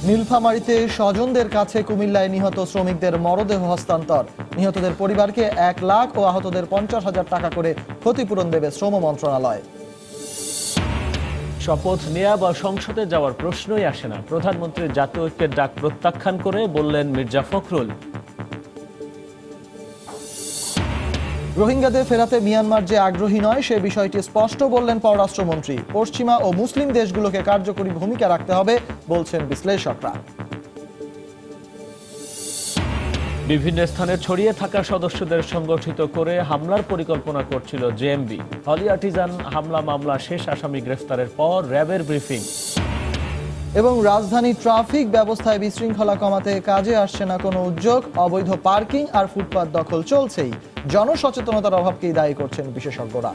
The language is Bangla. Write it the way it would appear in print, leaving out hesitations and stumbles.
নীলফামারীতে স্বজনদের কাছে কুমিল্লায় নিহত শ্রমিকদের মরদেহ হস্তান্তর। নিহতদের পরিবারকে 1 লাখ ও আহতদের 50,000 টাকা করে ক্ষতিপূরণ দেবে শ্রম মন্ত্রণালয়। শপথ নেয়া বা সংসদে যাওয়ার প্রশ্নই আসে না, প্রধানমন্ত্রীর জাতীয় ঐক্যের ডাক প্রত্যাখ্যান করে বললেন মির্জা ফখরুল। রোহিঙ্গাদের ফেরাতে মিয়ানমার যে আগ্রহী নয় সে বিষয়টি স্পষ্ট বললেন পররাষ্ট্রমন্ত্রী। পশ্চিমা ও মুসলিম দেশগুলোকে কার্যকরী ভূমিকা রাখতে হবে বলছেন বিশ্লেষকরা। বিভিন্ন স্থানে ছড়িয়ে থাকা সদস্যদের সংগঠিত করে হামলার পরিকল্পনা করছিল জেএমবি। হলি আর্টিজান হামলা মামলা শেষ আসামি গ্রেফতারের পর র্যাবের ব্রিফিং। এবং রাজধানী ট্রাফিক ব্যবস্থায় বিশৃঙ্খলা কমাতে কাজে আসছে না কোনো উদ্যোগ। অবৈধ পার্কিং আর ফুটপাত দখল চলছেই। জনসচেতনতার অভাবকেই দায়ী করছেন বিশেষজ্ঞরা।